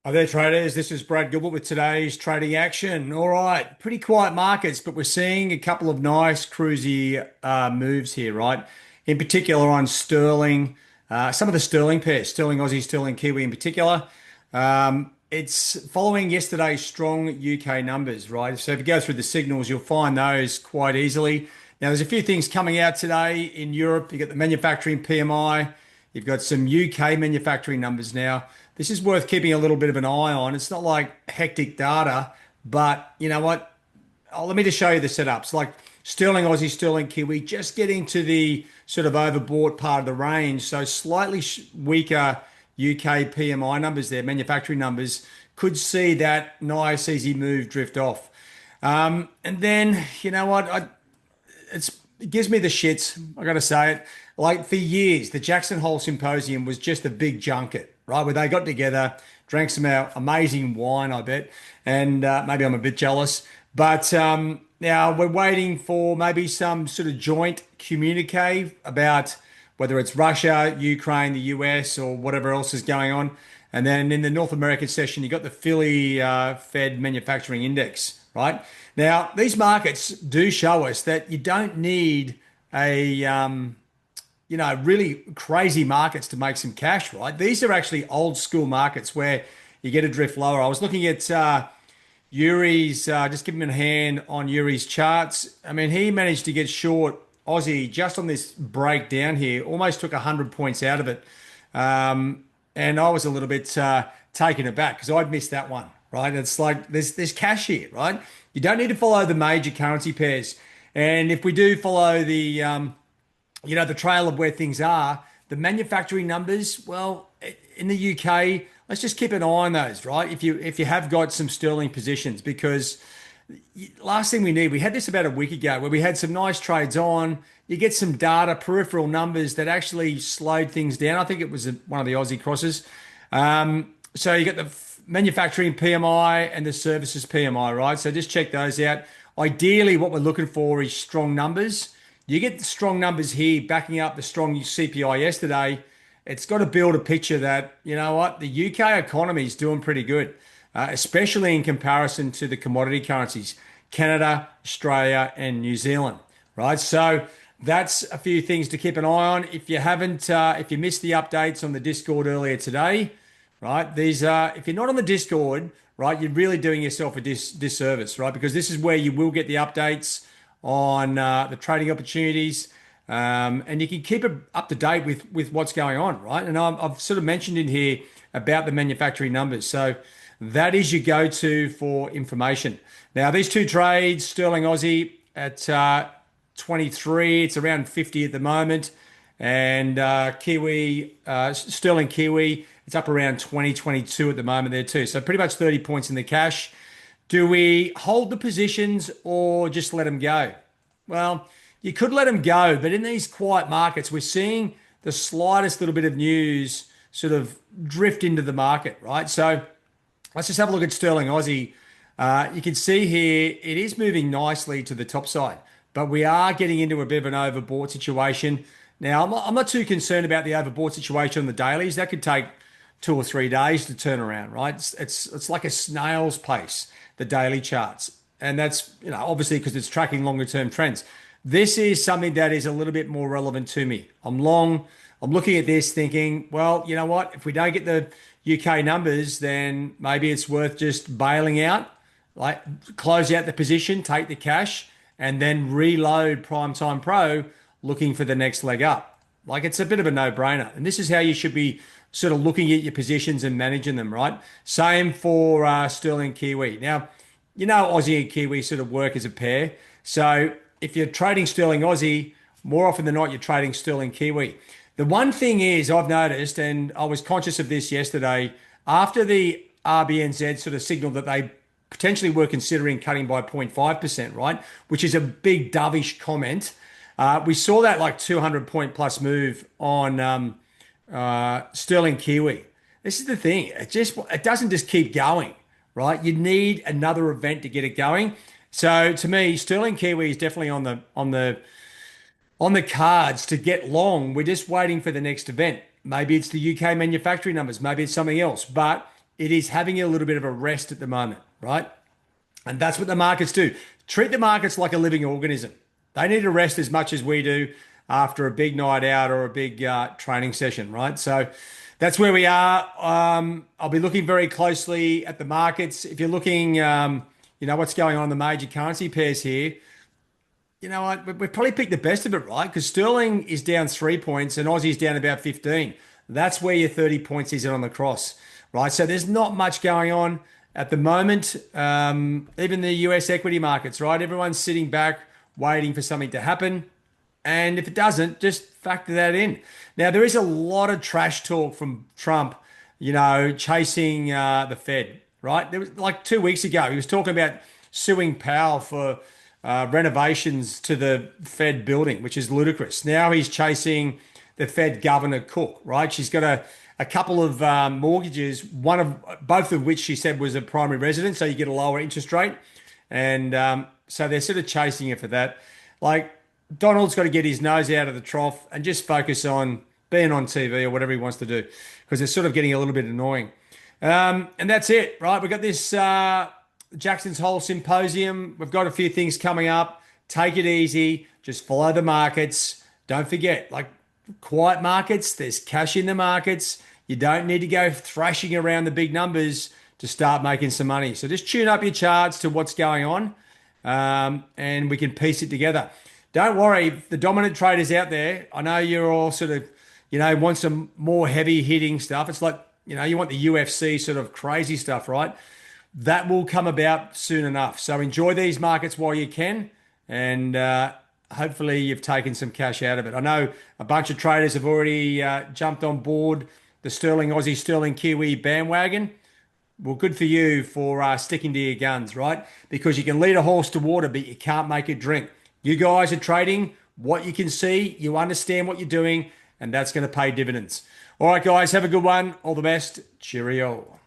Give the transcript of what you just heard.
Hi there, traders. This is Brad Gilbert with today's trading action. All right, pretty quiet markets, but we're seeing a couple of nice cruisy moves here, right? In particular on sterling, some of the sterling pairs, sterling Aussie, sterling Kiwi in particular. It's following yesterday's strong UK numbers, right? So if you go through the signals, you'll find those quite easily. Now, there's a few things coming out today in Europe. You've got the manufacturing PMI. You've got some UK manufacturing numbers now. This is worth keeping a little bit of an eye on. It's not like hectic data, but you know what? Oh, let me just show you the setups. Like sterling Aussie, sterling Kiwi, just getting to the sort of overbought part of the range. So slightly weaker UK PMI numbers there, manufacturing numbers, could see that nice easy move drift off. And then, you know what? It gives me the shits. I got to say it. Like for years, the Jackson Hole Symposium was just a big junket, right? Where they got together, drank some amazing wine, I bet, and maybe I'm a bit jealous. But now we're waiting for maybe some sort of joint communique about whether it's Russia, Ukraine, the US, or whatever else is going on. And then in the North American session, you got the Philly Fed Manufacturing Index, right? Now, these markets do show us that you don't need really crazy markets to make some cash, right? These are actually old school markets where you get a drift lower. I was looking at Yuri's, just giving him a hand on Yuri's charts. I mean, he managed to get short Aussie just on this breakdown here, almost took 100 points out of it. And I was a little bit taken aback because I'd missed that one, right? It's like there's cash here, right? You don't need to follow the major currency pairs. And if we do follow the trail of where things are, the manufacturing numbers, well, in the UK, let's just keep an eye on those, right? If you have got some sterling positions, because last thing we need, we had this about a week ago where we had some nice trades on. You get some data, peripheral numbers that actually slowed things down. I think it was one of the Aussie crosses. So you got the manufacturing PMI and the services PMI, right? So just check those out. Ideally, what we're looking for is strong numbers. You get the strong numbers here backing up the strong CPI yesterday. It's got to build a picture that, you know what, the UK economy is doing pretty good, especially in comparison to the commodity currencies, Canada, Australia, and New Zealand, right? So that's a few things to keep an eye on. If you haven't, if you missed the updates on the Discord earlier today, right, these are, if you're not on the Discord, right, you're really doing yourself a disservice, right? Because this is where you will get the updates on the trading opportunities. And you can keep it up to date with what's going on, right? And I've sort of mentioned in here about the manufacturing numbers. So that is your go-to for information. Now, these two trades, sterling Aussie at 23, it's around 50 at the moment. And sterling Kiwi, it's up around 20, 22 at the moment there too. So pretty much 30 points in the cash. Do we hold the positions or just let them go? Well, you could let them go, but in these quiet markets, we're seeing the slightest little bit of news sort of drift into the market, right? So let's just have a look at sterling Aussie. You can see here it is moving nicely to the top side, but we are getting into a bit of an overbought situation. Now, I'm not too concerned about the overbought situation on the dailies. That could take 2 or 3 days to turn around, right? It's like a snail's pace, the daily charts. And that's, obviously because it's tracking longer term trends. This is something that is a little bit more relevant to me. I'm looking at this thinking, well, you know what? If we don't get the UK numbers, then maybe it's worth just bailing out, like close out the position, take the cash, and then reload Primetime Pro looking for the next leg up. Like it's a bit of a no-brainer. And this is how you should be sort of looking at your positions and managing them, right? Same for sterling Kiwi. Now, Aussie and Kiwi sort of work as a pair. So if you're trading sterling Aussie, more often than not, you're trading sterling Kiwi. The one thing is I've noticed, and I was conscious of this yesterday, after the RBNZ sort of signaled that they potentially were considering cutting by 0.5%, right? Which is a big dovish comment. We saw that like 200 point plus move on sterling Kiwi. This is the thing. It doesn't just keep going, right? You need another event to get it going. So to me, sterling Kiwi is definitely on the cards to get long. We're just waiting for the next event. Maybe it's the UK manufacturing numbers. Maybe it's something else. But it is having a little bit of a rest at the moment, right? And that's what the markets do. Treat the markets like a living organism. They need to rest as much as we do after a big night out or a big training session, right? So that's where we are. I'll be looking very closely at the markets. If you're looking, what's going on in the major currency pairs here, you know what? We've probably picked the best of it, right? Because sterling is down 3 points and Aussie's down about 15. That's where your 30 points is on the cross, right? So there's not much going on at the moment. Even the US equity markets, right? Everyone's sitting back waiting for something to happen. And if it doesn't, just factor that in. Now, there is a lot of trash talk from Trump, chasing the Fed, right? There was like 2 weeks ago, he was talking about suing Powell for renovations to the Fed building, which is ludicrous. Now he's chasing the Fed Governor Cook, right? She's got a couple of mortgages, both of which she said was a primary residence, so you get a lower interest rate. And so they're sort of chasing her for that. Like, Donald's got to get his nose out of the trough and just focus on being on TV or whatever he wants to do, because it's sort of getting a little bit annoying. And that's it, right? We've got this Jackson's Hole Symposium. We've got a few things coming up. Take it easy. Just follow the markets. Don't forget, like, quiet markets, there's cash in the markets. You don't need to go thrashing around the big numbers to start making some money. So just tune up your charts to what's going on, and we can piece it together. Don't worry, the dominant traders out there, I know you're all sort of, want some more heavy hitting stuff. It's like, you want the UFC sort of crazy stuff, right? That will come about soon enough. So enjoy these markets while you can, and hopefully you've taken some cash out of it. I know a bunch of traders have already jumped on board the sterling, Aussie, sterling, Kiwi bandwagon. Well, good for you for sticking to your guns, right? Because you can lead a horse to water, but you can't make it drink. You guys are trading what you can see. You understand what you're doing, and that's going to pay dividends. All right, guys, have a good one. All the best. Cheerio.